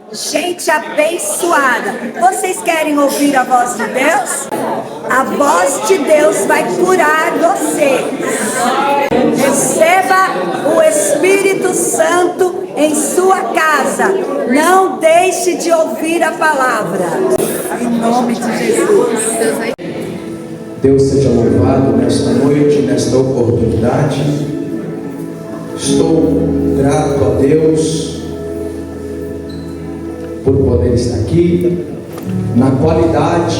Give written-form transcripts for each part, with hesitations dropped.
Gente abençoada, vocês querem ouvir a voz de Deus? A voz de Deus vai curar vocês. Receba o Espírito Santo em sua casa. Não deixe de ouvir a palavra. Em nome de Jesus. Deus seja louvado nesta noite, nesta oportunidade. Estou grato a Deus por poder estar aqui na qualidade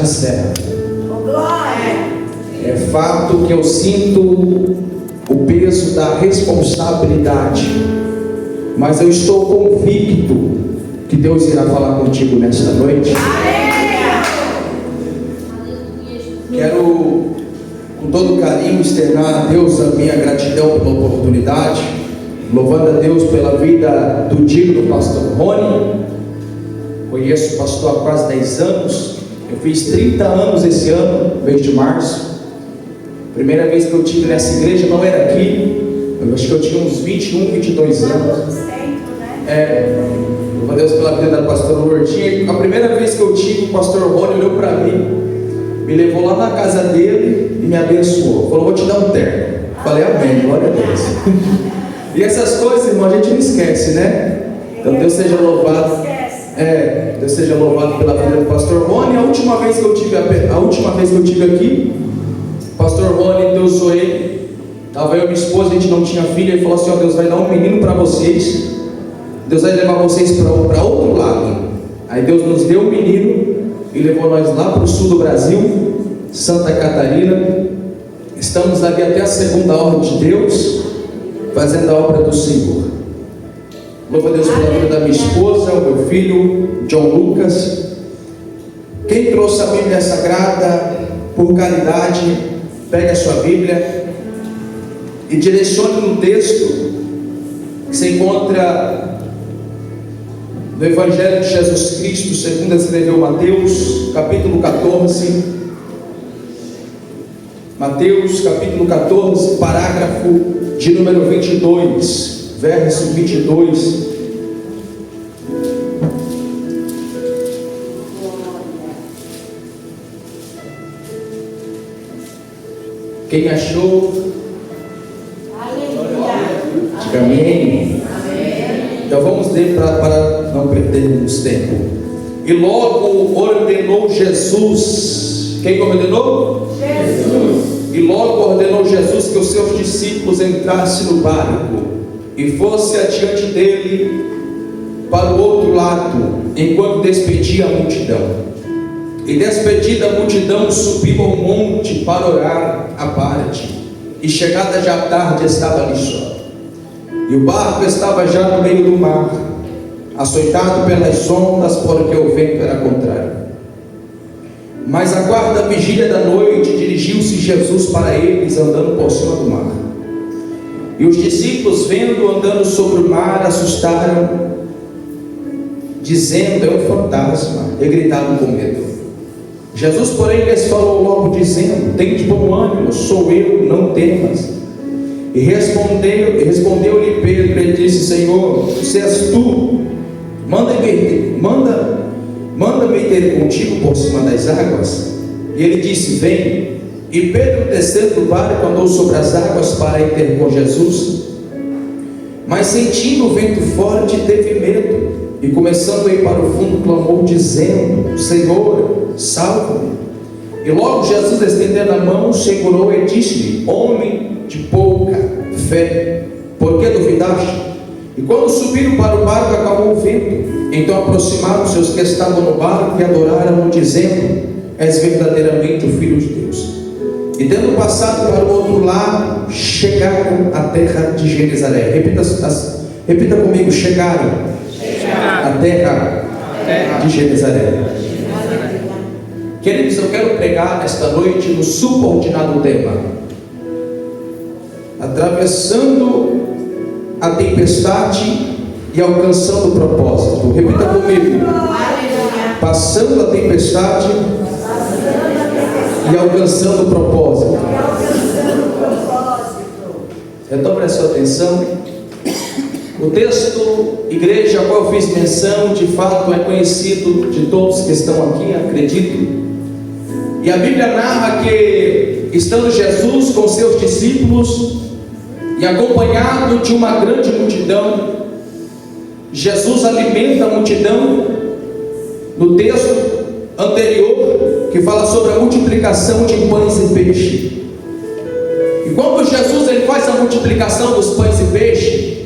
de servo. É fato que eu sinto o peso da responsabilidade, mas eu estou convicto que Deus irá falar contigo nesta noite. Quero com todo carinho externar a Deus a minha gratidão pela oportunidade, louvando a Deus pela vida do digno pastor Rony. Conheço o pastor há quase 10 anos. Eu fiz 30 anos esse ano, mês de março. Primeira vez que eu estive nessa igreja não era aqui. Eu acho que eu tinha uns 21, 22 anos. Louvo a Deus pela vida da pastora Lourdinha. A primeira vez que eu tive, o pastor Rony olhou para mim, me levou lá na casa dele e me abençoou. Falou: vou te dar um terno. Falei: amém, glória a Deus. E essas coisas, irmão, a gente não esquece, né? Então Deus seja louvado. Deus seja louvado pela vida do pastor Rony. A última vez que eu tive aqui, o pastor Rony, Deus usou ele. Estava eu e minha esposa, a gente não tinha filha. Ele falou assim: ó, Deus vai dar um menino para vocês. Deus vai levar vocês para outro lado. Aí Deus nos deu um menino e levou nós lá para o sul do Brasil, Santa Catarina. Estamos ali até a segunda ordem de Deus, fazendo a obra do Senhor. Louvo a Deus pela vida da minha esposa, o meu filho, John Lucas. Quem trouxe a Bíblia Sagrada, por caridade, pegue a sua Bíblia e direcione no texto que se encontra no Evangelho de Jesus Cristo, segundo escreveu Mateus, capítulo 14. Mateus, capítulo 14, parágrafo de número 22, verso 22. Quem achou? Diga amém. Então vamos ler para não perdermos tempo. E logo ordenou Jesus. Quem ordenou? Jesus. E logo ordenou Jesus que os seus discípulos entrassem no barco e fosse adiante dele para o outro lado, enquanto despedia a multidão. E despedida a multidão, subiu ao monte para orar à parte. E chegada já a tarde, estava ali só. E o barco estava já no meio do mar, açoitado pelas ondas, porque o vento era contrário. Mas à quarta vigília da noite, dirigiu-se Jesus para eles, andando por cima do mar. E os discípulos, vendo andando sobre o mar, assustaram, dizendo: é um fantasma, e gritaram com medo. Jesus, porém, lhes falou logo, dizendo: tende bom ânimo, sou eu, não temas. E respondeu-lhe Pedro, ele disse: Senhor, se és tu, manda-me ter contigo por cima das águas. E ele disse: vem. E Pedro, descendo do barco, andou sobre as águas para ir ter com Jesus. Mas sentindo o vento forte, teve medo, e começando a ir para o fundo, clamou, dizendo: Senhor, salva-me. E logo Jesus, estendendo a mão, segurou e disse-lhe: homem de pouca fé, por que duvidaste? E quando subiram para o barco, acalmou o vento. Então aproximaram-se os que estavam no barco e adoraram-no, dizendo: és verdadeiramente o Filho de Deus. E tendo passado para o outro lado, chegaram à terra de Genezaré. Repita comigo: chegaram à terra de Genezaré. Queridos, eu quero pregar nesta noite no subordinado tema: atravessando a tempestade e alcançando o propósito. Repita comigo: passando a tempestade e alcançando o propósito. Então preste atenção. O texto, igreja, a qual eu fiz menção, de fato é conhecido de todos que estão aqui, acredito. E a Bíblia narra que, estando Jesus com seus discípulos e acompanhado de uma grande multidão, Jesus alimenta a multidão. No texto anterior, que fala sobre a multiplicação de pães e peixe. E quando Jesus ele faz a multiplicação dos pães e peixe,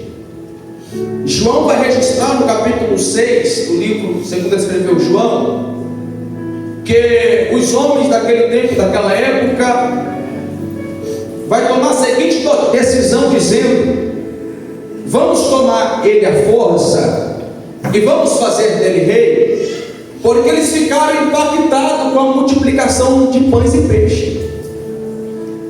João vai registrar no capítulo 6 do livro, segundo escreveu João, que os homens daquele tempo, daquela época, vai tomar a seguinte decisão, dizendo: vamos tomar ele à força e vamos fazer dele rei, porque eles ficaram impactados com a multiplicação de pães e peixe.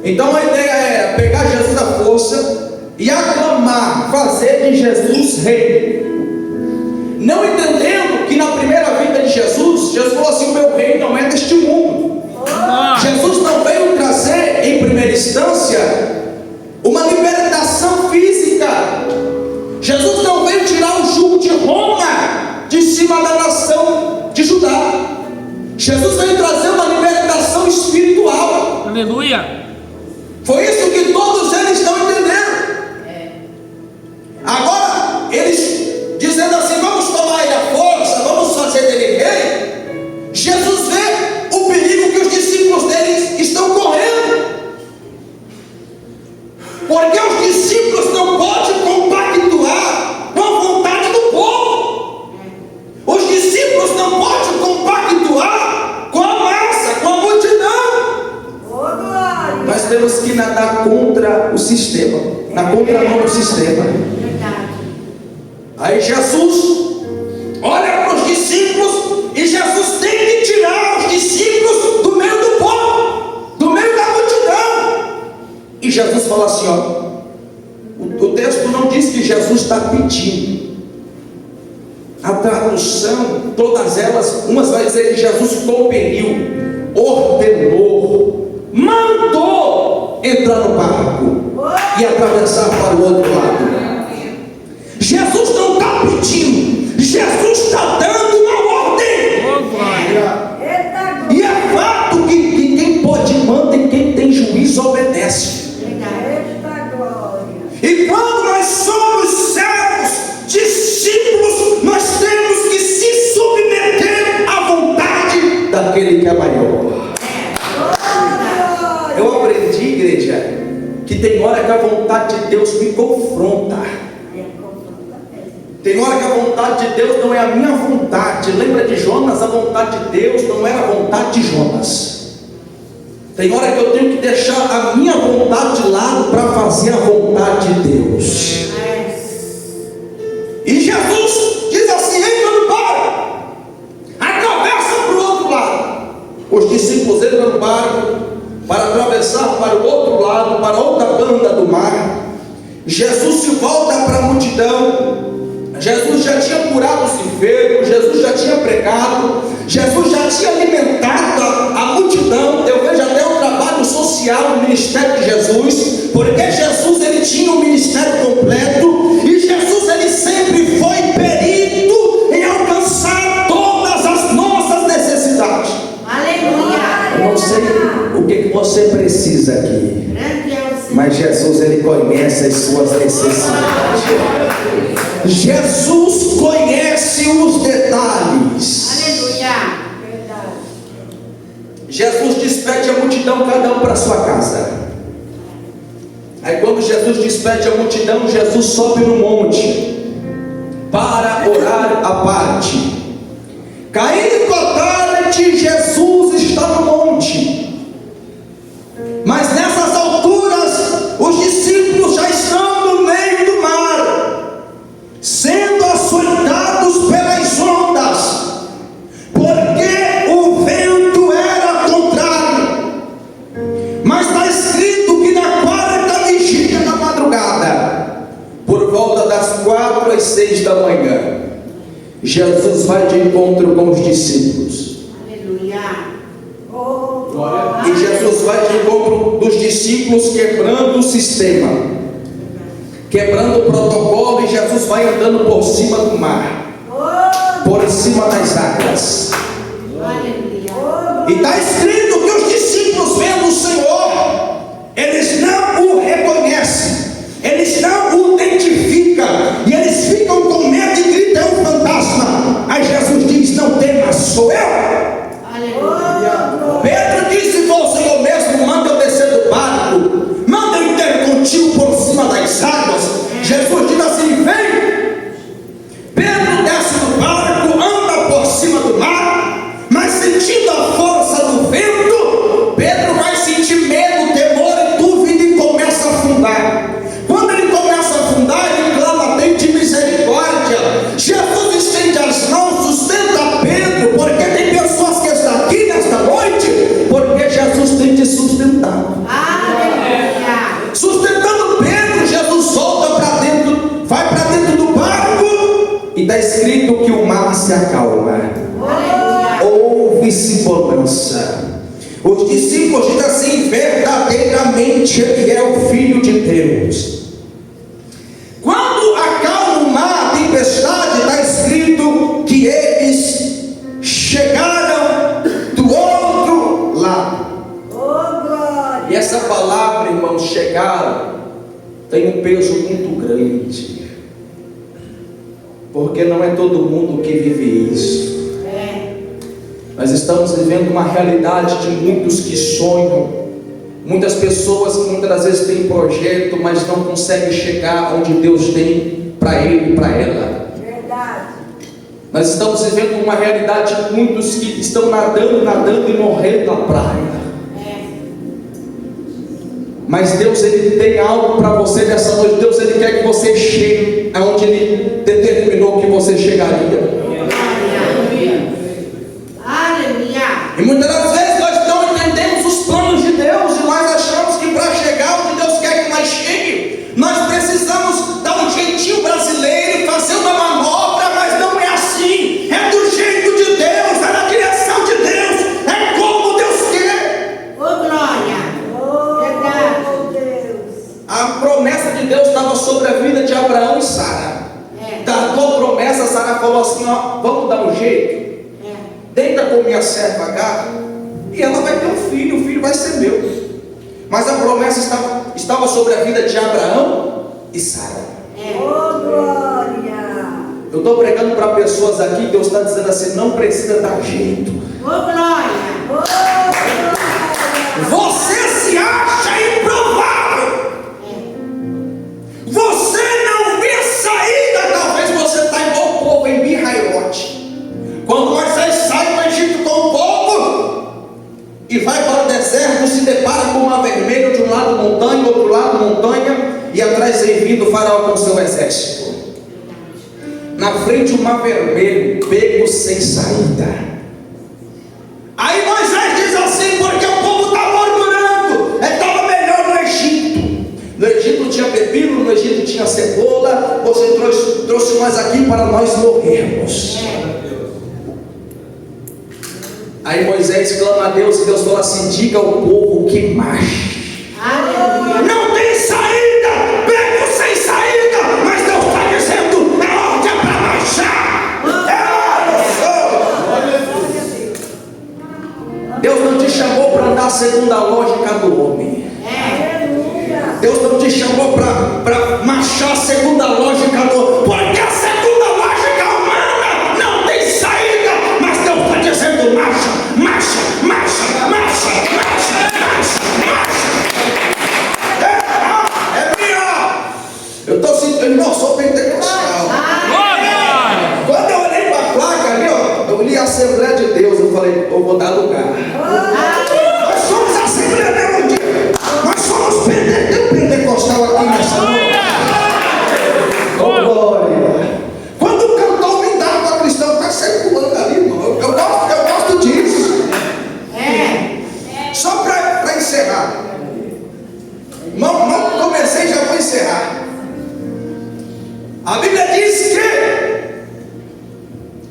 Então a ideia era pegar Jesus à força e aclamar, fazer de Jesus rei, não entendendo que na primeira vinda de Jesus, Jesus falou assim: o meu reino não é deste mundo. Jesus não veio trazer em primeira instância uma libertação física. Jesus não veio tirar o jugo de Roma de cima da nação de Judá. Jesus veio trazer uma libertação espiritual. Aleluia. Foi isso que todos eles estão entendendo. Agora, eles dizendo assim: vamos tomar ele à força, vamos fazer dele rei. Jesus vê o perigo que os discípulos deles estão correndo, porque os discípulos não podem compactuar com a vontade do povo. Os discípulos não podem compactuar com a massa, com a multidão. Nós temos que nadar contra o sistema, na contramão do sistema. Aí Jesus olha para os discípulos e Jesus tem que tirar os discípulos do meio do povo, do meio da multidão. E Jesus fala assim, ó, o texto não diz que Jesus está pedindo. A tradução, todas elas, umas vai dizer que Jesus compeliu, ordenou, mandou entrar no barco e atravessar para o outro lado. Jesus não está pedindo, Jesus está dando uma ordem. E é fato que quem pode manda e quem tem juízo obedece. E quando nós somos servos, discípulos, nós temos que se submeter à vontade daquele que é maior. Eu aprendi, igreja, que tem hora que a vontade de Deus me confronta. Tem hora que a vontade de Deus não é a minha vontade. Lembra de Jonas? A vontade de Deus não era a vontade de Jonas. Tem hora que eu tenho que deixar a minha vontade de lado para fazer a vontade de Deus. E Jesus diz assim: entra no barco, atravessa para o outro lado. Os discípulos entram no barco para atravessar para o outro lado, para outra banda do mar. Jesus se volta para a multidão. Jesus já tinha curado os enfermos, Jesus já tinha pregado, Jesus já tinha alimentado a multidão. Eu vejo até o trabalho social no ministério de Jesus, porque Jesus ele tinha um ministério completo, e Jesus ele sempre foi perito em alcançar todas as nossas necessidades. Aleluia! Eu não sei o que você precisa aqui, mas Jesus ele conhece as suas necessidades. Jesus conhece os detalhes. Aleluia. Jesus despede a multidão, cada um para sua casa. Aí quando Jesus despede a multidão, Jesus sobe no monte para orar à parte. Caindo a tarde, Jesus está no monte. Mas nessas alturas, os discípulos já estão no meio do mar, sendo açoitados pelas ondas, porque o vento era contrário. Mas está escrito que na quarta vigília da madrugada, por volta das 4 às 6 da manhã, Jesus vai de encontro com os discípulos. Aleluia. E Jesus vai de encontro dos discípulos, quebrando o sistema. quebrando o protocolo, e Jesus vai andando por cima do mar, por cima das águas. E está escrito que os discípulos vendo o Senhor, eles não o reconhecem, eles não o identificam, e eles ficam com medo e gritam: é um fantasma. Aí Jesus diz: não temas, sou eu. Pedro disse: se for o Senhor mesmo, manda eu descer do barco, manda eu ter contigo por cima das águas. Jesus diz assim: vem. Pedro desce do barco, anda por cima do mar, mas sentindo a força do vento, Pedro vai sentir medo, temor e dúvida e começa a afundar. Quando ele começa a afundar, ele clama: tem de misericórdia. Jesus estende as mãos, sustenta Pedro, porque tem pessoas que estão aqui nesta noite, porque Jesus tem te sustentado. Sustentando Pedro, Jesus volta para dentro, vai para dentro do barco, e está escrito que o mar se acalma. Houve-se bonança. Os discípulos dizem assim: verdadeiramente Ele é o Filho de Deus. Quando acalma o mar, a tempestade, está escrito que eles chegaram do outro lado. E essa palavra, irmãos, chegaram, tem um peso muito grande, porque não é todo mundo que vive isso. Nós estamos vivendo uma realidade de muitos que sonham, muitas pessoas que muitas das vezes têm projeto, mas não conseguem chegar onde Deus tem para ele e para ela. Verdade. Nós estamos vivendo uma realidade de muitos que estão nadando e morrendo na praia. Mas Deus, Ele tem algo para você nessa noite. Deus, Ele quer que você chegue aonde Ele determinou que você chegaria. E muitas das vezes nós não entendemos os planos de Deus, e nós achamos que para chegar onde Deus quer que nós chegue, nós precisamos dar um jeitinho brasileiro e fazer uma manobra, mas não é assim. É do jeito de Deus, é na direção de Deus, é como Deus quer. A promessa de Deus estava sobre a vida de Abraão e Sara. Tardou a promessa, Sara falou assim: ó, vamos dar um jeito. Deita com minha serva Agar, e ela vai ter um filho, o filho vai ser meu. Mas a promessa estava sobre a vida de Abraão e Sara. Eu estou pregando para pessoas aqui, Deus está dizendo assim: não precisa dar jeito. Você se acha improvável, você não vê saída. Talvez você está igual o povo em Bihairote. Quando Moisés sai do Egito com o povo e vai para o deserto, se depara com o mar vermelho, de um lado montanha, do outro lado montanha, e atrás vem vindo o faraó com seu exército. Na frente o mar vermelho, beco sem saída. Aí Moisés diz assim: porque o povo está murmurando, estava melhor no Egito. No Egito tinha pepino, no Egito tinha cebola, você trouxe nós aqui para nós morrermos. Aí Moisés clama a Deus, e Deus fala assim: diga ao povo que marche. Não tem saída, beco sem saída, mas Deus está dizendo: é ordem para marchar. Deus não te chamou para andar segundo a lógica do homem. Deus não te chamou para marchar segundo a lógica do homem, porque a segunda lógica humana não tem saída, mas Deus está dizendo: marcha, marcha, marcha, marcha, marcha, marcha, marcha. É minha. Eu estou sentindo, irmão, sou pentecostal. Quando eu olhei para a placa ali, ó, eu li a Assembleia de Deus, eu falei: eu vou dar lugar. Nós somos a Assembleia de Deus. Nós somos pentecostal aqui nessa noite. Oh, glória. Quando o cantor me dá para cristão, está circulando ali, irmão. Eu gosto disso. Só para encerrar. Não comecei, já vou encerrar. A Bíblia diz que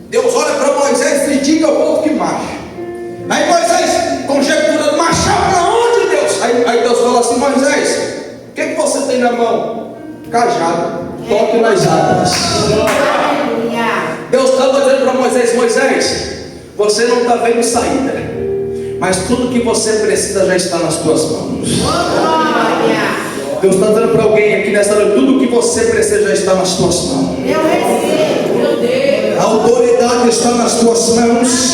Deus olha para Moisés e diga ao povo que marcha. Aí Moisés, com cajado, toque nas águas. Deus estava dizendo para Moisés: Moisés, você não está vendo saída, mas tudo que você precisa já está nas tuas mãos. Deus está dizendo para alguém aqui nessa noite: tudo que você precisa já está nas tuas mãos. Eu recebo, meu Deus. A autoridade está nas tuas mãos.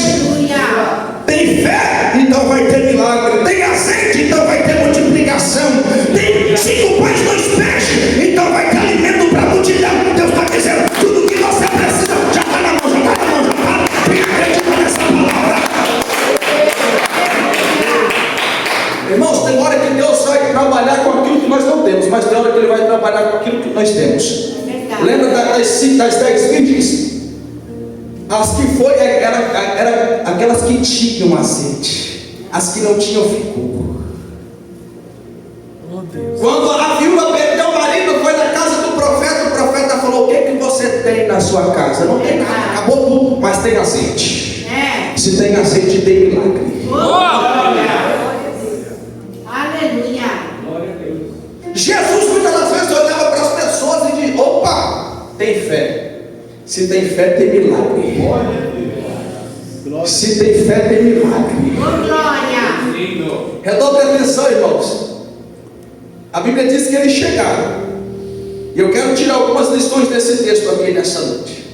Tem fé, então vai ter milagre. Tem azeite, então vai ter multiplicação. Tem 5 pães, 2 peixes, então vai ter alimento para a multidão. Deus está dizendo: tudo que você precisa já está na mão, já está na mão, já está. Quem acredita nessa palavra? Irmãos, tem hora que Deus vai trabalhar com aquilo que nós não temos, mas tem hora que Ele vai trabalhar com aquilo que nós temos. Lembra das 10 virgens? As que foi, era aquelas que tinham azeite, as que não tinham ficou. Quando a viúva perdeu o marido, foi na casa do profeta, o profeta falou: o que você tem na sua casa? Não tem nada, acabou tudo, mas tem azeite. Se tem azeite, tem milagre. Aleluia. Jesus muitas das vezes olhava para as pessoas e dizia: opa, tem fé. Se tem fé, tem milagre. Se tem fé, tem milagre. Redobre a atenção, irmãos. A Bíblia diz que eles chegaram. E eu quero tirar algumas lições desse texto aqui nessa noite.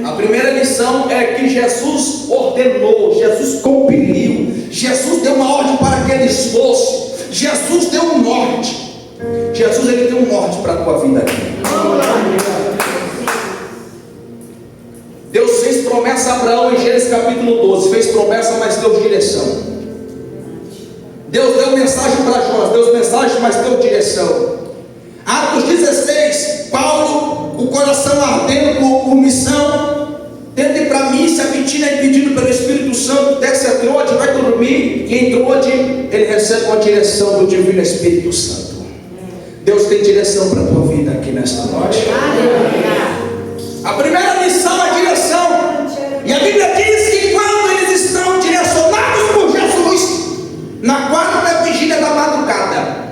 A primeira lição é que Jesus ordenou, Jesus compeliu, Jesus deu uma ordem para que eles fossem. Jesus deu um norte. Jesus, Ele deu um norte para a tua vida aqui. Deus fez promessa a Abraão em Gênesis capítulo 12. Fez promessa, mas deu direção. Deus deu mensagem para Jonas, deu mensagem, mas deu direção. Atos 16, Paulo, o coração ardendo com missão, tendo ir para mim, se a Bitina é pedido pelo Espírito Santo, desce a Trode, vai dormir, e em Trode ele recebe uma direção do Divino Espírito Santo. Deus tem direção para a tua vida aqui nesta noite. A primeira lição é a direção. E a Bíblia diz que quando eles estão direcionados por Jesus, na quarta vigília da madrugada,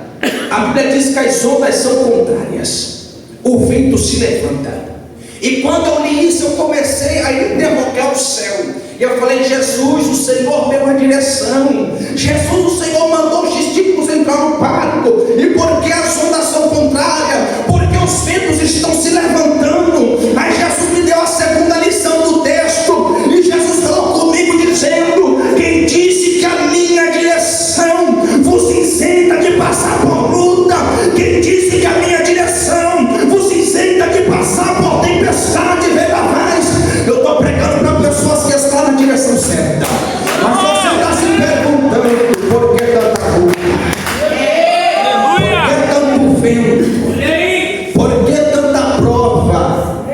a Bíblia diz que as ondas são contrárias, o vento se levanta. E quando eu li isso, eu comecei a interrogar o céu. E eu falei: Jesus, o Senhor deu uma direção. Jesus, o Senhor mandou os discípulos entrar no barco. E por que as ondas são contrárias? Porque os ventos estão se levantando. Aí Jesus me deu a segunda lição do texto. E Jesus falou comigo dizendo: quem disse que a minha direção vos isenta de passar por luta? Quem disse que a minha direção vos isenta de passar por tempestade e vendavais? Eu estou pregando para pessoas que estão na direção certa, mas você está se perguntando: por que tanta luta? Por que tanto vento? Por que tanta prova?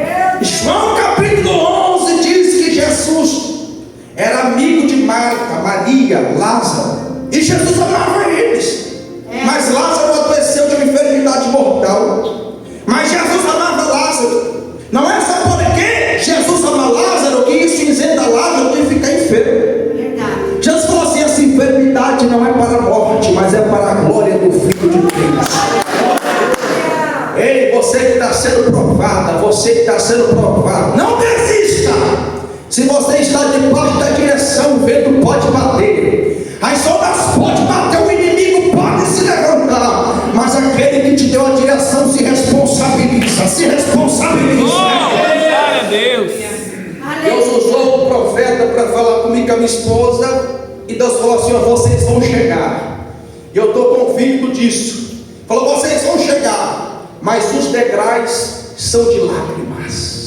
João capítulo 11 diz que Jesus era amigo de Marta, Maria, Lázaro, e Jesus amava eles. Mas Lázaro adoeceu de uma enfermidade mortal. Mas Jesus amava Lázaro. Não é só porque Jesus ama Lázaro que isso isenta Lázaro de ficar enfermo. Jesus falou assim: essa enfermidade não é para a morte, mas é para a glória do Filho de Deus. Ei, você que está sendo provada, você que está sendo provado, não desista. Se você está debaixo da direção, o vento pode bater, as ondas podem bater, o inimigo pode se levantar, mas aquele que te deu a direção se responsabiliza. Se responsabiliza. Glória a Deus. Deus usou o profeta para falar comigo, com a minha esposa, e Deus falou assim: ó, vocês vão chegar. E eu estou convicto disso. Falou: vocês vão chegar, mas os degraus são de lágrimas.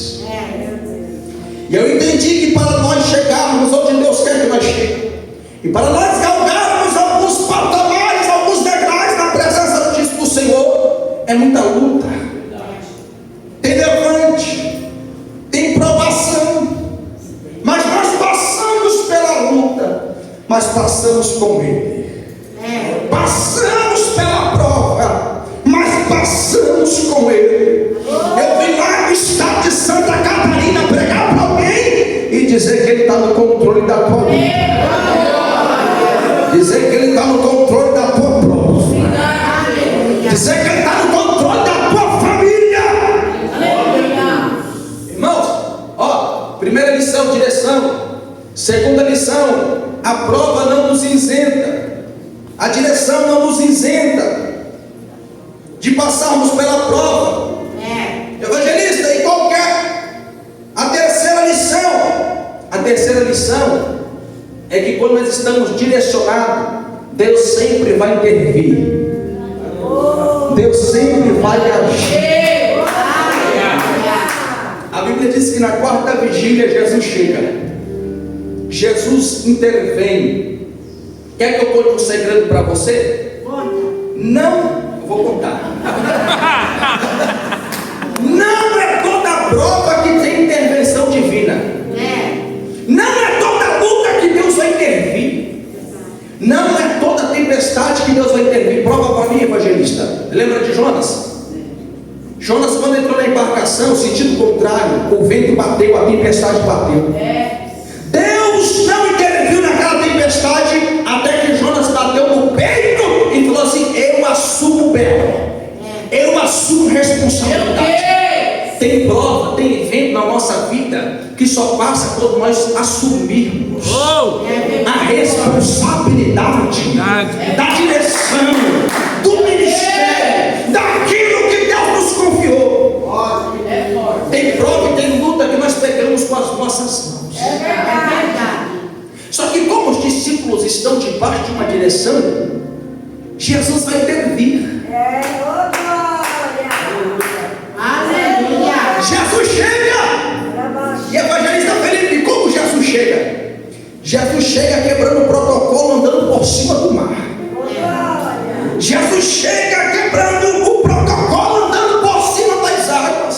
E eu entendi que para nós chegarmos onde Deus quer que nós cheguemos, e para nós galgarmos alguns patamares, alguns degraus na presença do Senhor, é muita luta. Tem levante, tem provação, mas nós passamos pela luta, mas passamos com Ele. Passamos pela prova, mas passamos com Ele. Eu vim lá no estado de Santa Catarina pregar para alguém e dizer que Ele está no controle da tua vida. Dizer que Ele está no controle da tua prova. Dizer que Ele está no controle da tua família. Primeira lição, direção. Segunda lição, a prova não nos isenta. A direção não nos isenta de passarmos pela prova. Evangelista, e qual que é a terceira lição? A terceira lição é que quando nós estamos direcionados, Deus sempre vai intervir. Deus sempre vai agir. A Bíblia diz que na quarta vigília Jesus chega. Jesus intervém. Quer que eu conte um segredo para você? Não, eu vou contar. Não é toda prova que tem intervenção divina. Não é toda luta que Deus vai intervir. Não é toda tempestade que Deus vai intervir. Prova para mim, evangelista. Lembra de Jonas? Jonas, quando entrou na embarcação, sentido contrário, o vento bateu, a tempestade bateu. Deus não interviu naquela tempestade até que Jonas bateu no peito e falou assim: eu assumo o berro, eu assumo responsabilidade. Tem prova, tem evento na nossa vida que só passa quando nós assumirmos a responsabilidade da direção, do ministério, daquilo que Deus nos confiou. Tem prova e tem luta que nós pegamos com as nossas mãos. Só que como os discípulos estão debaixo de uma direção, Jesus vai intervir. Jesus chega. E evangelista Felipe, como Jesus chega? Jesus chega quebrando o protocolo, andando por cima do mar. Jesus chega quebrando o protocolo, andando por cima das águas.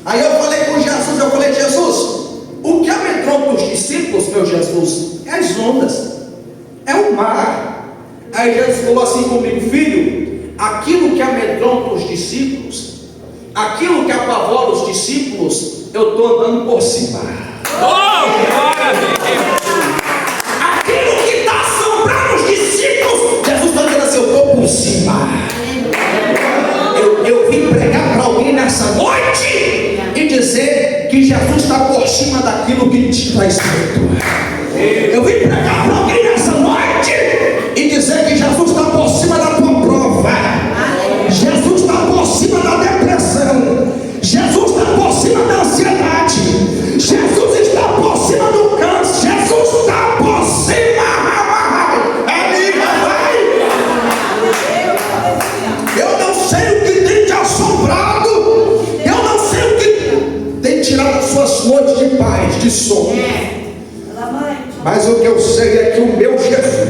Aí eu falei com Jesus, Jesus, o que amedronta os discípulos, meu Jesus, é as ondas, é o mar. Aí Jesus falou assim comigo: filho, aquilo que amedronta os discípulos, aquilo que apavora os discípulos, eu estou andando por cima. Aquilo que está assombrando os discípulos, Jesus está dizendo assim: eu estou por cima. Eu vim pregar para alguém nessa noite e dizer que Jesus está por cima daquilo que está escrito. Eu vim pregar para alguém nessa noite e dizer que Jesus está por cima da tua prova. Jesus está por cima da depressão. Jesus está por cima da ansiedade. Jesus está por cima do câncer. Jesus está por cima. Eu não sei o que tem te assombrado. Eu não sei o que tem tirado as suas noites de paz, de sono. Mas o que eu sei é que o meu Jesus,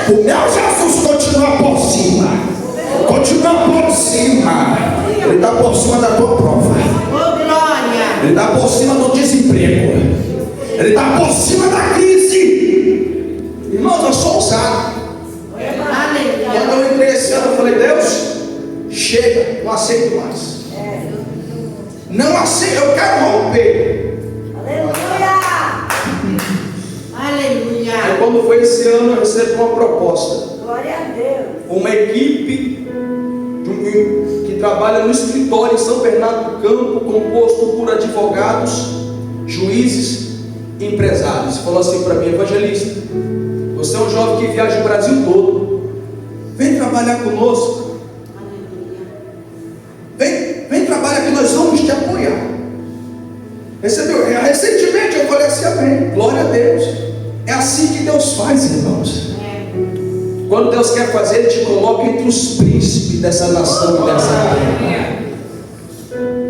o meu Jesus continua por cima. Continua por cima. Ele está por cima da tua prova. Ele está por cima do desemprego. Ele está por cima da crise. Irmãos, eu sou ousado. Quando eu entrei esse ano, eu falei: Deus, chega, não aceito mais. Não aceito, eu quero romper. Aí quando foi esse ano, eu recebi uma proposta. Glória a Deus. Uma equipe que trabalha no escritório em São Bernardo do Campo, composto por advogados, juízes e empresários. Falou assim para mim: evangelista, você é um jovem que viaja o Brasil todo, vem trabalhar conosco. Vem trabalhar que nós vamos te apoiar. Recentemente eu falei assim: amém, glória a Deus. É assim que Deus faz, irmãos. Quando Deus quer fazer, Ele te coloca entre os príncipes dessa nação, dessa terra.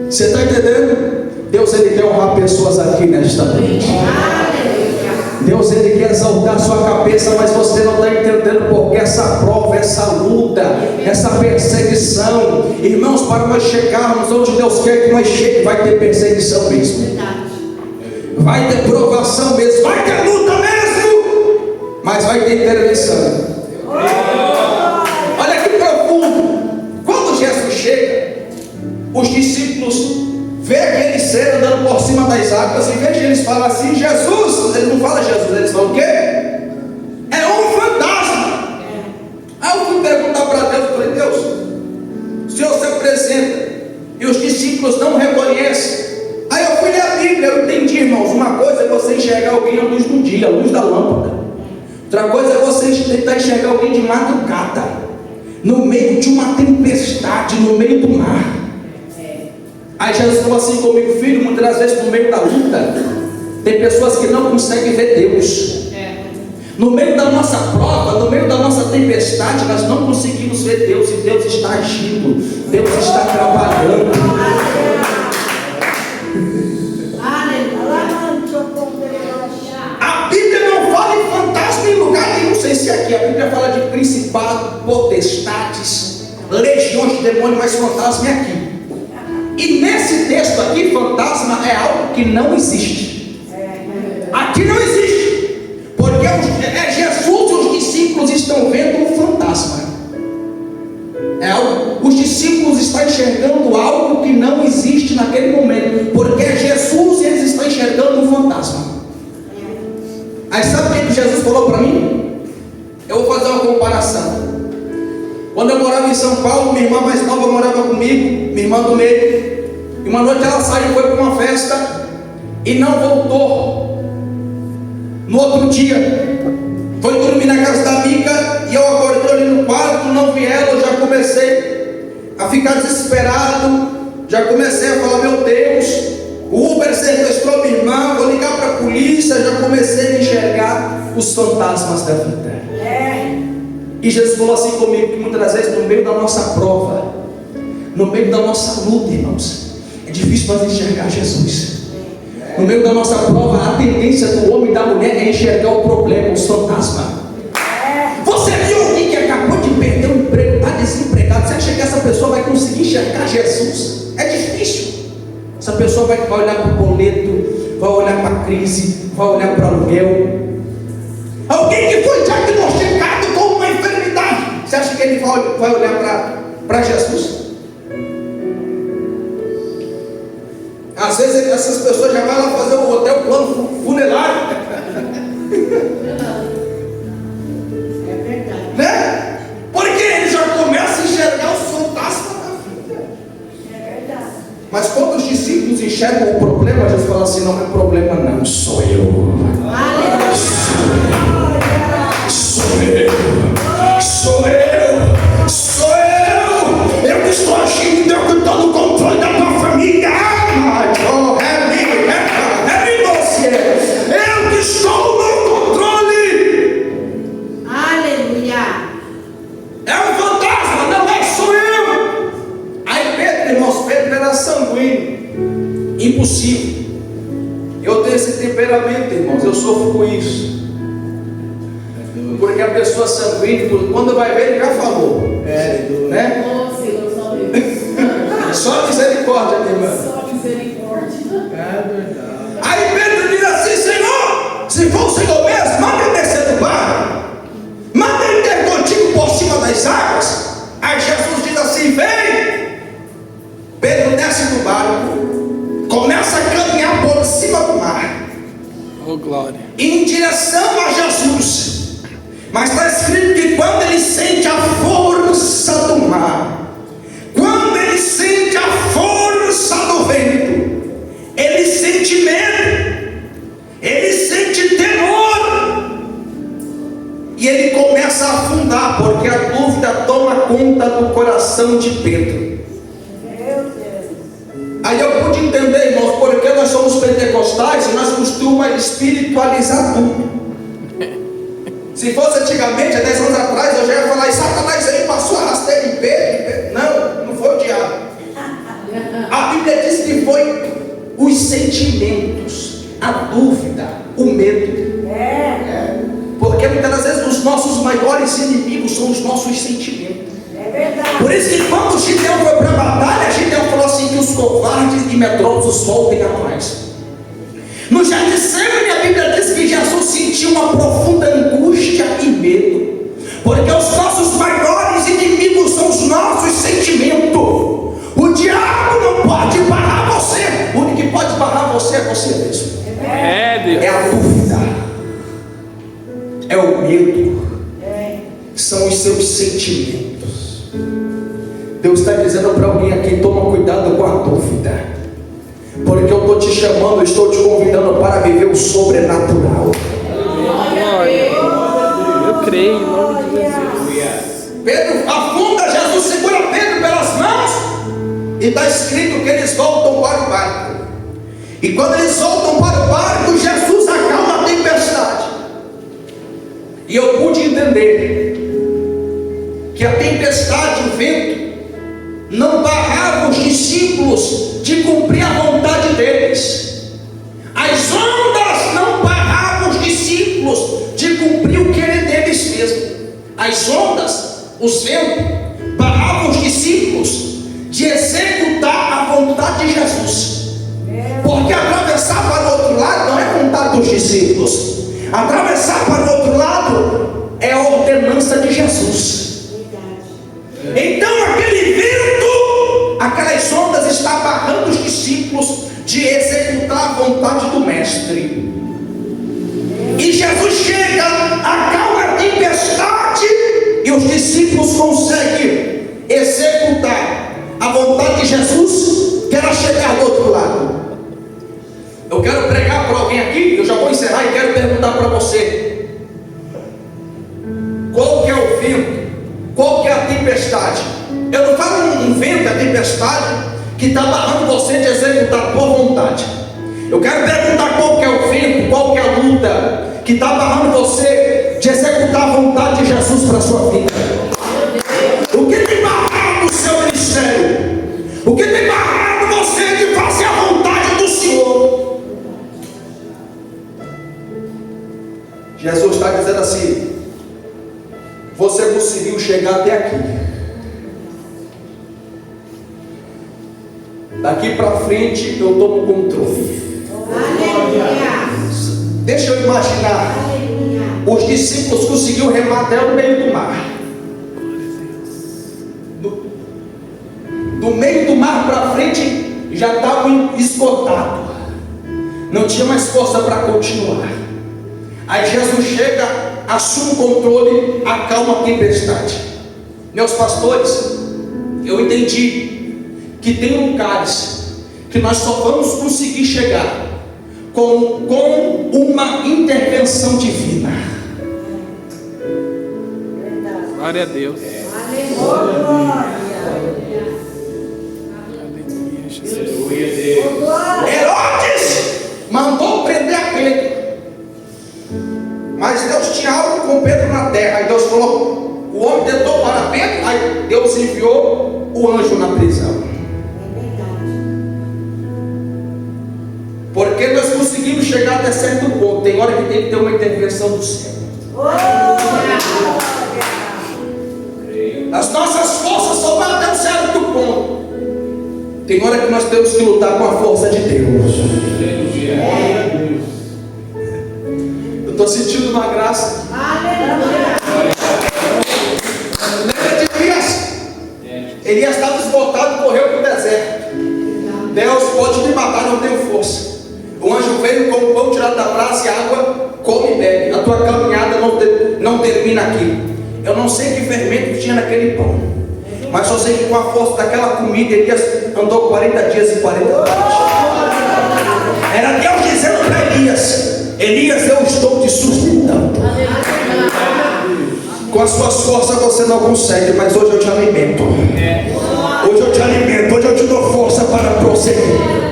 Você está entendendo? Deus, Ele quer honrar pessoas aqui nesta noite. Deus, Ele quer exaltar sua cabeça, mas você não está entendendo porque essa prova, essa luta, essa perseguição, irmãos, para nós chegarmos onde Deus quer que nós cheguemos, vai ter perseguição mesmo, vai ter provação mesmo, vai ter luta mesmo, mas vai ter intervenção. Olha que profundo. Quando Jesus chega, os discípulos vê aquele ser andando por cima das águas, em vez de eles falarem assim: Jesus, eles não falam Jesus, eles falam o quê? É um fantasma. Aí eu perguntar para Deus, eu falei: Deus, o Senhor se apresenta e os discípulos não não reconhece. Aí eu fui ler a Bíblia, eu entendi, irmãos. Uma coisa é você enxergar alguém à luz do dia, à luz da lâmpada. Outra coisa é você tentar enxergar alguém de madrugada, no meio de uma tempestade, no meio do mar. Aí Jesus falou assim comigo: filho, muitas das vezes no meio da luta, tem pessoas que não conseguem ver Deus. No meio da nossa prova, no meio da nossa tempestade, nós não conseguimos ver Deus, e Deus está agindo, Deus está trabalhando. A Bíblia não fala em fantasma em lugar nenhum, sem ser aqui. A Bíblia fala de principado, potestades, legiões de demônios, mas fantasma é aqui. E nesse texto aqui, fantasma é algo que não existe. Aqui não existe. Porque Jesus e os discípulos estão vendo um fantasma. Os discípulos estão enxergando algo que não existe naquele momento. Porque é Jesus e eles estão enxergando um fantasma. Aí sabe o que Jesus falou para mim? Eu vou fazer uma comparação. Quando eu morava em São Paulo, minha irmã mais nova morava comigo, minha irmã do meio. E uma noite ela saiu e foi para uma festa e não voltou. No outro dia, foi dormir na casa da amiga, e eu acordei ali no quarto, não vi ela. Eu já comecei a ficar desesperado, já comecei a falar: meu Deus, o Uber sequestrou minha irmã, vou ligar para a polícia. Já comecei a enxergar os fantasmas da vida. E Jesus falou assim comigo, que muitas das vezes no meio da nossa prova, no meio da nossa luta, irmãos, é difícil nós enxergar Jesus. No meio da nossa prova, a tendência do homem e da mulher é enxergar o problema, os fantasmas. Você viu alguém que acabou de perder o emprego, está desempregado? Você acha que essa pessoa vai conseguir enxergar Jesus? É difícil. Essa pessoa vai olhar para o boleto, vai olhar para a crise, vai olhar para o aluguel. Alguém que foi diagnosticado com uma enfermidade, você acha que ele vai olhar para Jesus? Às vezes essas pessoas já vão lá fazer o hotel plano funerário. É verdade. Né? Porque ele já começa a enxergar os fantasmas da vida. É verdade. Mas quando os discípulos enxergam o problema, Jesus fala assim: não é problema não, sou eu. Eu que estou agindo, eu que estou no controle da tua família. Eu que estou no controle. Aleluia. É um fantasma, não é? Sou eu. Aí Pedro, irmãos, Pedro era sanguíneo, impossível. Eu tenho esse temperamento, irmãos, eu sofro com isso. Porque a pessoa sanguínea, quando vai ver, ele já falou. Né? Oh, Senhor, só Deus. Só misericórdia, minha irmã. Só misericórdia. É verdade. Aí Pedro diz assim: Senhor, se for o Senhor mesmo, manda ele descer do barco, manda ele ter contigo por cima das águas. Aí Jesus diz assim: vem. Pedro desce do barco, começa a caminhar por cima do mar, Oh, glória. em direção a Jesus. Mas está escrito que quando ele sente a força do mar, quando ele sente a força do vento, ele sente medo, ele sente temor, e ele começa a afundar, porque a dúvida toma conta do coração de Pedro. Aí eu pude entender, irmãos, porque nós somos pentecostais e nós costumamos espiritualizar tudo. Se fosse antigamente, há 10 anos atrás, eu já ia falar: e Satanás aí passou a rasteira em Pedro. Não foi o diabo. A Bíblia diz que foi os sentimentos, a dúvida, o medo. Porque muitas das vezes os nossos maiores inimigos são os nossos sentimentos. Por isso que quando Gideão foi para a batalha, Gideão falou assim: que os covardes e medrosos voltem atrás. No Getsemane, a Bíblia diz que Jesus sentiu uma profunda angústia e medo, porque os nossos maiores inimigos são os nossos sentimentos. O diabo não pode barrar você, o único que pode barrar você é você mesmo. É, Deus. É a dúvida, é o medo, são os seus sentimentos. Deus está dizendo para alguém aqui: toma cuidado com a dúvida. te chamando, eu estou te convidando para viver o sobrenatural. Glória. Eu creio em nome de Jesus. Pedro afunda, Jesus segura Pedro pelas mãos, e está escrito que eles voltam para o barco. E quando eles voltam para o barco, Jesus acalma a tempestade. E eu pude entender que a tempestade, o vento, não barrava os discípulos de cumprir a vontade deles. As ondas não barravam os discípulos de cumprir o querer deles mesmos. As ondas, os ventos, barravam os discípulos de executar a vontade de Jesus. Porque atravessar para o outro lado não é vontade dos discípulos. Atravessar para o outro lado é a ordenança de Jesus. Então aquele vento, aquelas ondas está barrando os discípulos de executar a vontade do Mestre. E Jesus chega, acalma a tempestade, e os discípulos conseguem executar a vontade de Jesus, que era chegar do outro lado. Eu quero pregar para alguém aqui, eu já vou encerrar e quero perguntar para você: qual que é o vento? Qual que é a tempestade? Eu não falo um vento, a tempestade que está barrando você de executar a tua vontade. Eu quero perguntar qual que é o vento, qual que é a luta que está barrando você de executar a vontade de Jesus para a sua vida. O que tem barrado o seu ministério? O que tem barrado você de fazer a vontade do Senhor? Jesus está dizendo assim: você conseguiu chegar até aqui. Daqui para frente eu tomo o controle. Deixa eu imaginar. Os discípulos conseguiram remar até o meio do mar. Do meio do mar para frente já estavam esgotados. Não tinha mais força para continuar. Aí Jesus chega, assume o controle, acalma a tempestade. Meus pastores, eu entendi que tem lugares que nós só vamos conseguir chegar com uma intervenção divina. Glória a Deus. Herodes mandou prender a Pedro, mas Deus tinha algo com Pedro na terra. Aí Deus falou: o homem tentou para Pedro, aí Deus enviou o anjo na prisão. Porque nós conseguimos chegar até certo ponto. Tem hora que tem que ter uma intervenção do céu. As nossas forças só vão até um certo ponto. Tem hora que nós temos que lutar com a força de Deus. Eu estou sentindo uma graça. Lembra de Elias? Elias estava esgotado e correu para o deserto. Deus pode me matar, não tenho força. O anjo veio com o pão tirado da brasa e água, come e bebe. A tua caminhada não termina aqui. Eu não sei que fermento tinha naquele pão, mas só sei que com a força daquela comida Elias andou 40 dias e 40 noites. Era Deus dizendo para Elias: Elias, eu estou te sustentando. Com as suas forças você não consegue, mas hoje eu te alimento. Hoje eu te alimento, hoje eu te dou força para prosseguir.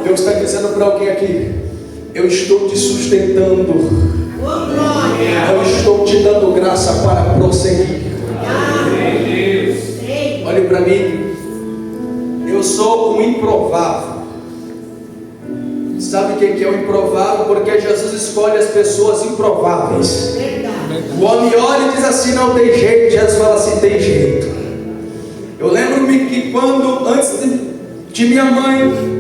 Deus está dizendo para alguém aqui: eu estou te sustentando. Eu estou te dando graça para prosseguir. Olhe para mim. Eu sou um improvável. Sabe o que é o improvável? Porque Jesus escolhe as pessoas improváveis. O homem olha e diz assim: não tem jeito. Jesus fala assim: tem jeito. Eu lembro-me que quando, antes de minha mãe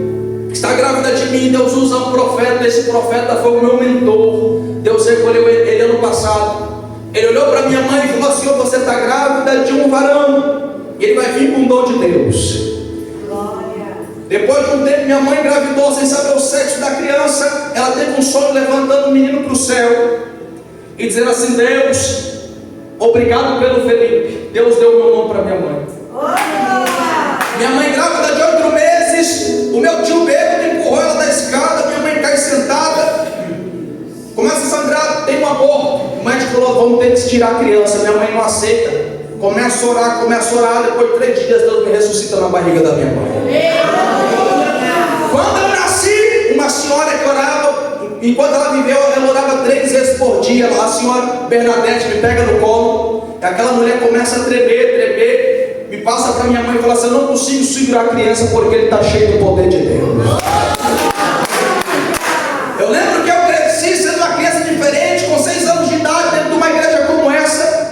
está grávida de mim, Deus usa um profeta. Esse profeta foi o meu mentor. Deus recolheu ele ano passado. Ele olhou para minha mãe e falou assim: você está grávida de um varão, e ele vai vir com o dom de Deus. Depois de um tempo, minha mãe engravidou sem saber o sexo da criança. Ela teve um sonho levantando o menino para o céu e dizendo assim: Deus, obrigado pelo Felipe. Deus deu meu nome para minha mãe. Minha mãe grávida de 8 meses, o meu tio bêbado empurrou ela da escada, minha mãe cai sentada, começa a sangrar, tem um aborto. O médico falou: vamos ter que tirar a criança. Minha mãe não aceita. Começa a orar, depois de 3 dias Deus me ressuscita na barriga da minha mãe. Quando eu nasci, uma senhora que orava, enquanto ela viveu, ela orava 3 vezes por dia. A senhora Bernadette me pega no colo, e aquela mulher começa a tremer, me passa para minha mãe e fala assim: eu não consigo segurar a criança porque ele está cheio do poder de Deus. Eu lembro que eu cresci sendo uma criança diferente, com 6 anos de idade, dentro de uma igreja como essa.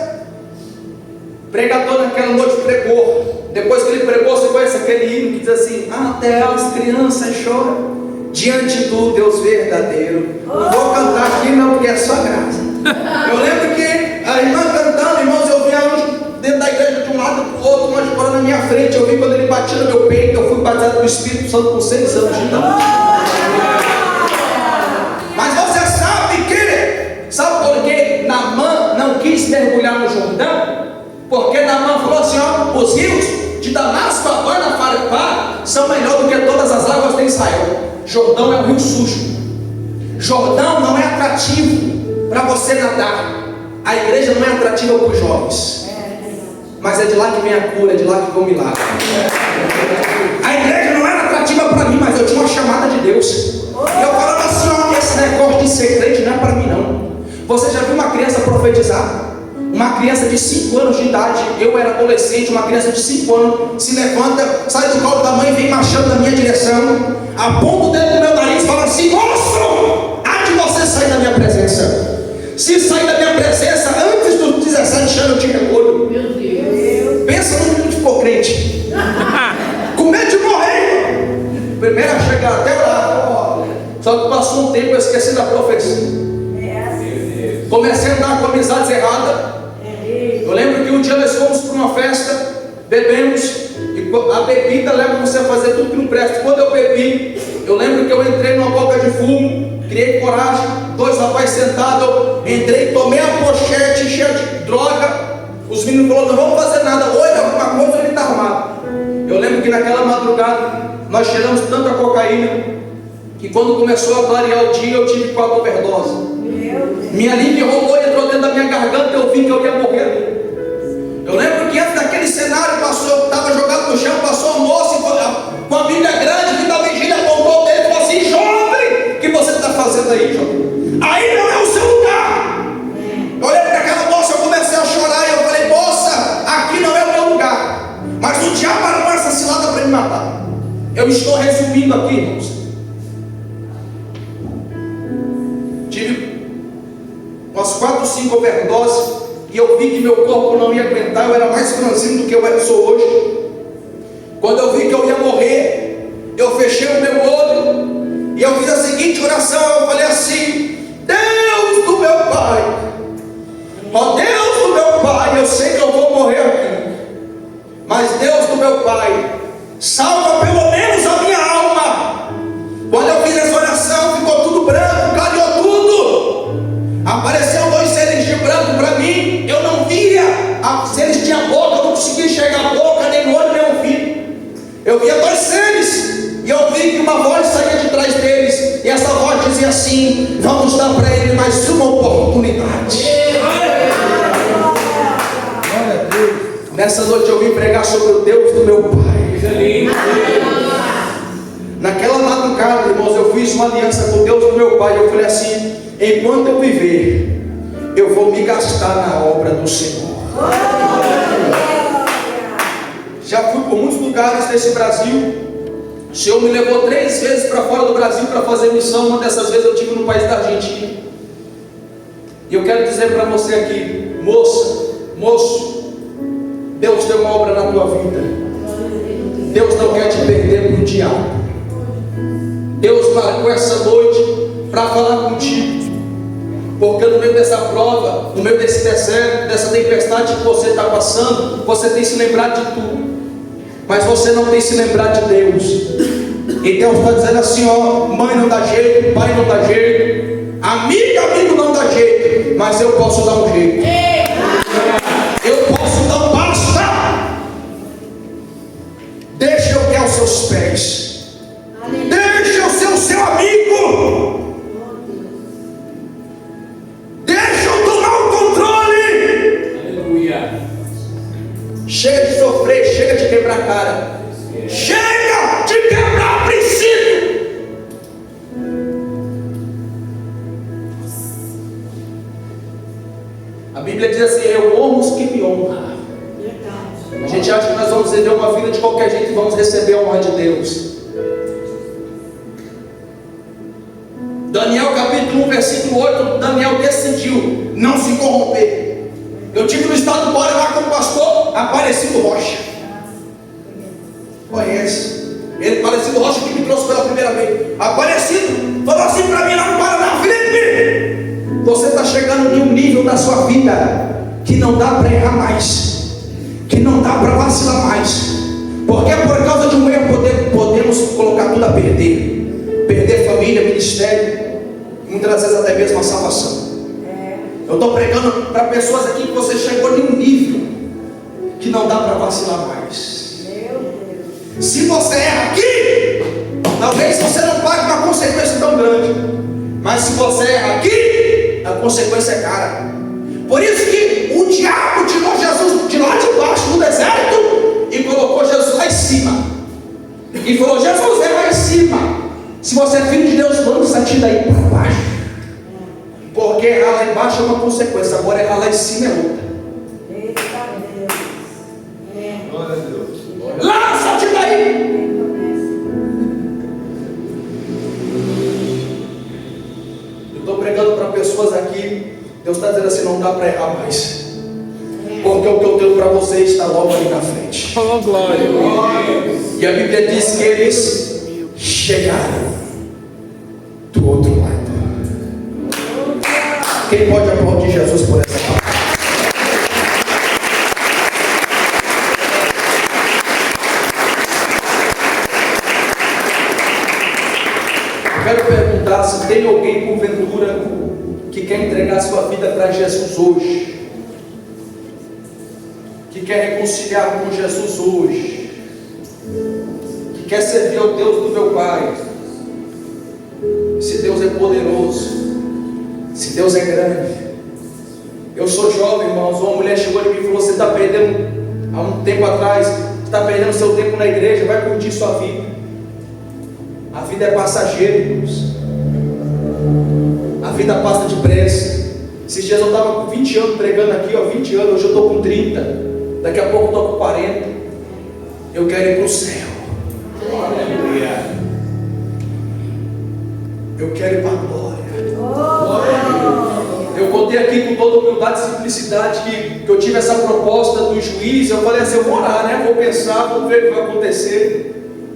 O pregador naquela noite pregou. Depois que ele pregou, você conhece aquele hino que diz assim: até as crianças choram diante do Deus verdadeiro. Não vou cantar aqui não, porque é só graça. Eu lembro que a irmã cantando, irmãos, eu vi anjo dentro da igreja de um lado para o outro, um anjo na minha frente. Eu vi quando ele batia no meu peito. Eu fui batizado no Espírito Santo com 6 anos de idade. Mas você sabe por que Naamã não quis mergulhar no Jordão? Porque Naamã falou assim: ó, os rios de Damasco, Abana, Farpá são melhor do que todas as águas de Israel. Jordão é um rio sujo. Jordão não é atrativo para você nadar. A igreja não é atrativa para os jovens, mas é de lá que vem a cura, é de lá que vem o milagre. A igreja não era atrativa para mim, mas eu tinha uma chamada de Deus. E eu falava assim: ó, esse negócio de ser crente não é para mim não. Você já viu uma criança profetizar? Uma criança de 5 anos de idade, eu era adolescente, uma criança de 5 anos se levanta, sai do colo da mãe e vem marchando na minha direção, aponta o dedo no meu nariz e fala assim: monstro, há de você sair da minha presença. Se sair da minha presença antes dos 17 anos eu te recolho. Meu Deus. Pensa no menino que ficou crente, com medo de morrer. Primeiro a chegar até lá, só que passou um tempo eu esqueci da profecia. Comecei a andar com amizades erradas. Eu lembro que um dia nós fomos para uma festa, bebemos, e a bebida leva você a fazer tudo que não presta. Quando eu bebi, eu lembro que eu entrei numa boca de fumo, criei coragem, 2 rapazes sentados, eu entrei, tomei a pochete cheia de droga. Os meninos falaram: não vamos fazer nada, ou ele arruma uma coisa ou ele está arrumado. Eu lembro que naquela madrugada nós cheiramos tanta cocaína que quando começou a clarear o dia eu tive 4 overdoses. Minha língua rolou e entrou dentro da minha garganta. Eu vi que eu ia morrer ali. Eu lembro que antes daquele cenário passou, eu estava jogado no chão, passou um moço com a Bíblia grande, que da vigília apontou dele e falou assim: jovem, o que você está fazendo aí, jovem? Aí não é o seu lugar. Eu olhei para aquela moça, eu comecei a chorar e eu falei: moça, aqui não é o meu lugar. Mas o diabo armou essa cilada para me matar. Eu estou resumindo aqui, irmãos. Tive umas 4 ou 5 overdoses e eu vi que meu corpo não ia aguentar. Eu era mais franzino do que eu sou hoje. Quando eu vi que eu ia morrer, eu fechei o meu olho e eu fiz a seguinte oração. Eu falei assim: Deus do meu Pai, ó Deus do meu Pai, eu sei que eu vou morrer aqui, mas Deus do meu Pai, salva pelo menos a minha alma. Quando eu fiz essa oração, ficou tudo branco, clareou tudo. Apareceu 2 seres de branco para mim. Eu não via se eles tinham boca, eu não conseguia enxergar a boca, nem o olho, nem o ouvido. Eu via 2 seres e eu vi que uma voz saía de trás deles, e essa voz dizia assim: vamos dar para ele mais uma oportunidade. Nessa noite eu vim pregar sobre o Deus do meu Pai. Naquela madrugada, irmãos, eu fiz uma aliança com Deus do meu Pai. Eu falei assim: enquanto eu viver, eu vou me gastar na obra do Senhor. Já fui por muitos lugares desse Brasil. O Senhor me levou 3 vezes para fora do Brasil para fazer missão. Uma dessas vezes eu estive no país da Argentina. E eu quero dizer para você aqui, moça, moço, Deus tem uma obra na tua vida. Deus não quer te perder para o diabo. Deus marcou essa noite para falar contigo, porque no meio dessa prova, no meio desse deserto, dessa tempestade que você está passando, você tem se lembrado de tudo, mas você não tem se lembrado de Deus. E Deus está dizendo assim, ó, mãe não dá jeito, pai não dá jeito, amigo não dá jeito, mas eu posso dar um jeito. Eu posso dar um basta. Deixa eu guiar os seus pés. Deixa eu ser o seu amigo. Deixa eu tomar o controle. Aleluia. Chega de sofrer, chega de quebrar a cara. Chega de quebrar princípio. A Bíblia diz assim: eu honro os que me honram. A gente acha que nós vamos viver uma vida de qualquer jeito e vamos receber a honra de Deus. Daniel capítulo 1 versículo 8, Daniel decidiu não se corromper. Eu tive no estado do Bora lá com o pastor Aparecido Rocha. Conhece? Ele, Aparecido Rocha, que me trouxe pela primeira vez. Aparecido falou assim para mim lá no Paraná: Felipe, você está chegando em um nível da sua vida que não dá para errar mais, que não dá para vacilar mais, porque por causa de um erro podemos colocar tudo a perder família, ministério, muitas vezes até mesmo a salvação. Eu estou pregando para pessoas aqui que você chegou em um nível que não dá para vacilar mais. Se você erra aqui, talvez você não pague uma consequência tão grande, mas se você erra aqui, a consequência é cara. Por isso que o diabo tirou Jesus de lá de baixo do deserto e colocou Jesus lá em cima e falou: Jesus, é lá em cima. Se você é filho de Deus, lança-te daí para baixo, porque errar lá embaixo é uma consequência, agora errar lá em cima é outra. Lança-te daí. Eu estou pregando para pessoas aqui. Deus está dizendo assim: não dá para errar mais, porque o que eu tenho para vocês está logo ali na frente. Oh, glória. E a Bíblia diz que eles chegaram do outro lado. Quem pode aplaudir Jesus por essa palavra? Eu quero perguntar se tem alguém porventura que quer entregar sua vida para Jesus hoje, que quer reconciliar com Jesus hoje, que quer servir ao Deus do meu Pai. Se Deus é poderoso, se Deus é grande. Eu sou jovem, irmãos. Uma mulher chegou em mim e falou: você está perdendo, há um tempo atrás, está perdendo seu tempo na igreja, vai curtir sua vida. A vida é passageira, irmãos. A vida passa depressa. Esses dias eu estava com 20 anos pregando aqui, ó, 20 anos, hoje eu estou com 30, daqui a pouco eu estou com 40. Eu quero ir para o céu. Eu quero ir para a glória. Eu contei aqui com toda humildade e simplicidade que eu tive essa proposta do juiz. Eu falei assim: eu vou orar, né? Vou pensar, vamos ver o que vai acontecer.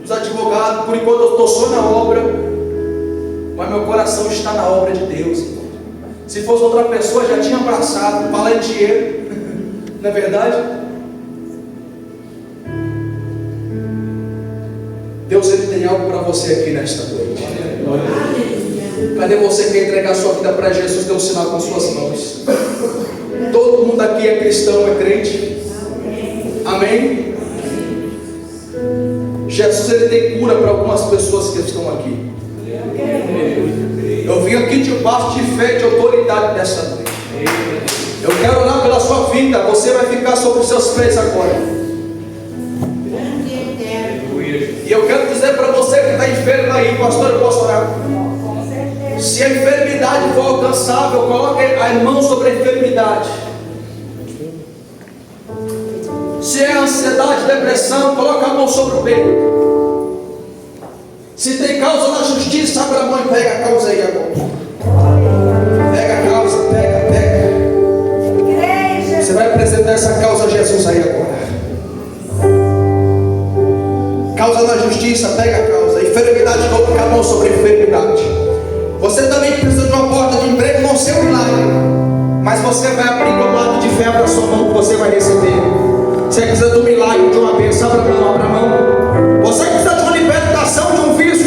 Os advogados, por enquanto eu estou só na obra, mas meu coração está na obra de Deus. Se fosse outra pessoa, já tinha abraçado, falar em dinheiro. Não é verdade? Deus, Ele tem algo para você aqui nesta noite. Cadê você que quer entregar sua vida para Jesus? Dê um sinal com suas mãos. Todo mundo aqui é cristão, é crente. Amém? Jesus, Ele tem cura para algumas pessoas que estão aqui. Eu vim aqui debaixo de fé e de autoridade nessa noite. Eu quero orar pela sua vida. Você vai ficar sobre os seus pés agora. E eu quero dizer para você que está enfermo aí: pastor, eu posso orar? Se a enfermidade for alcançável, coloque a mão sobre a enfermidade. Se é ansiedade, depressão, coloque a mão sobre o peito. Se tem causa na justiça, abre a mão e pega a causa aí agora. Pega a causa, pega. Você vai apresentar essa causa a Jesus aí agora. Causa na justiça, pega a causa. Enfermidade, coloca a mão sobre a enfermidade. Você também precisa de uma porta de emprego, não ser um milagre, mas você vai abrir com um ato de fé para a sua mão que você vai receber. Você precisa de um milagre, de uma bênção, abra a mão. Você precisa de uma libertação de um vício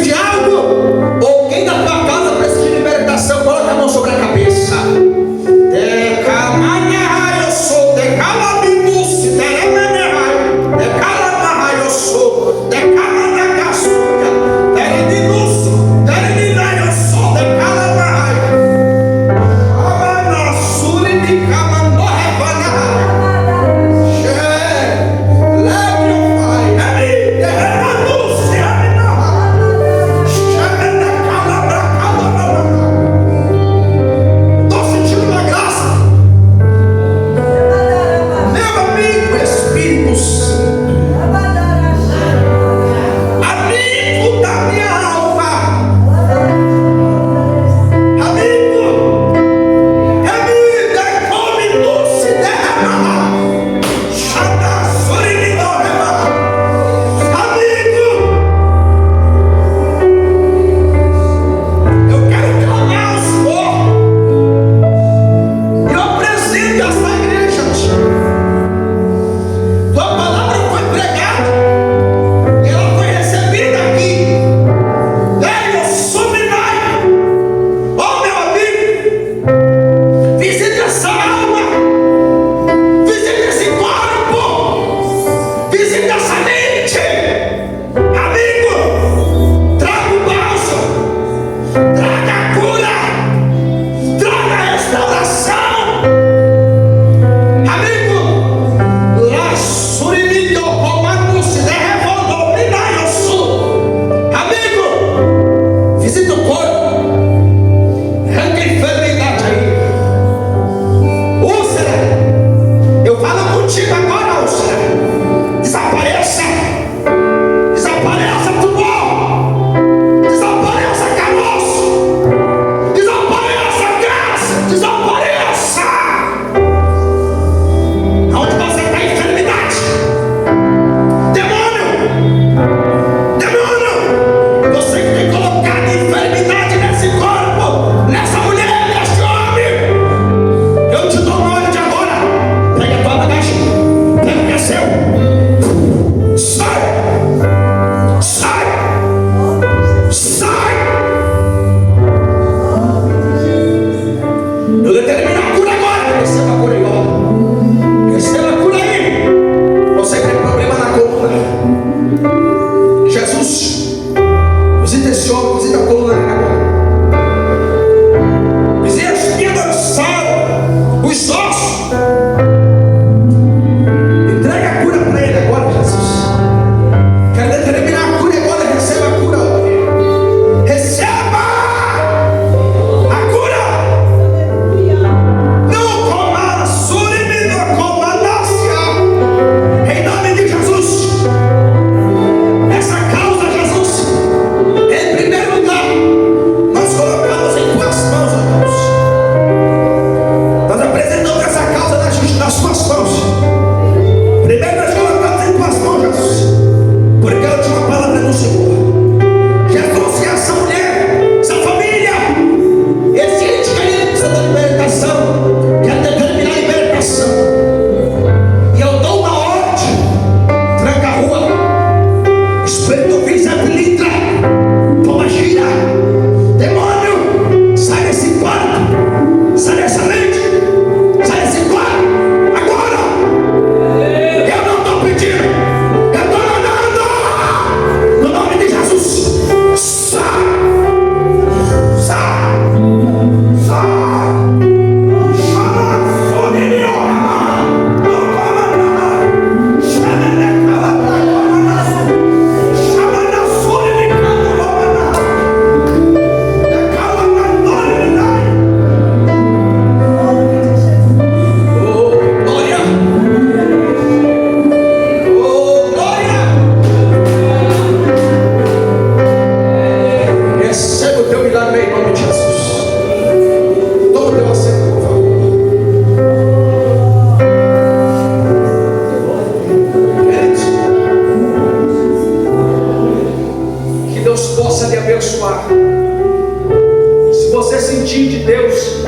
Deus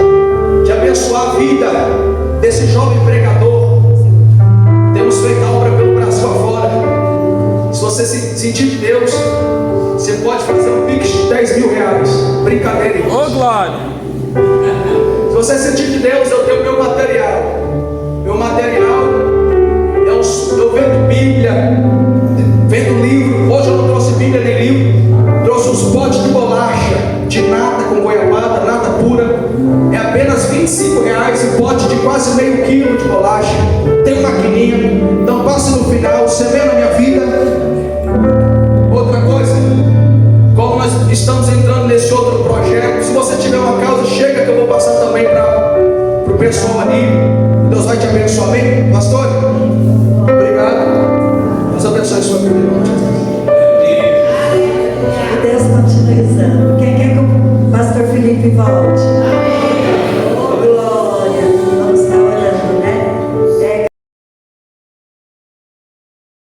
de abençoar a vida desse jovem pregador. Temos feito a obra pelo Brasil afora. Se você se sentir de Deus, você pode fazer um pix de 10 mil reais. Brincadeira, irmão. Ô, glória. Se você sentir de Deus, eu tenho meu material. Meu material, eu vendo Bíblia, vendo livro. Hoje eu não trouxe Bíblia nem livro. Trouxe uns potes de bolacha, de nata com goiabada, nata pura. É apenas 25 reais o pote de quase meio quilo de bolacha. Tem uma maquininha. Então passe no final, semeia na minha vida. Outra coisa, como nós estamos entrando nesse outro projeto, se você tiver uma causa, chega que eu vou passar também para o pessoal ali. Deus vai te abençoar, amém? Pastor?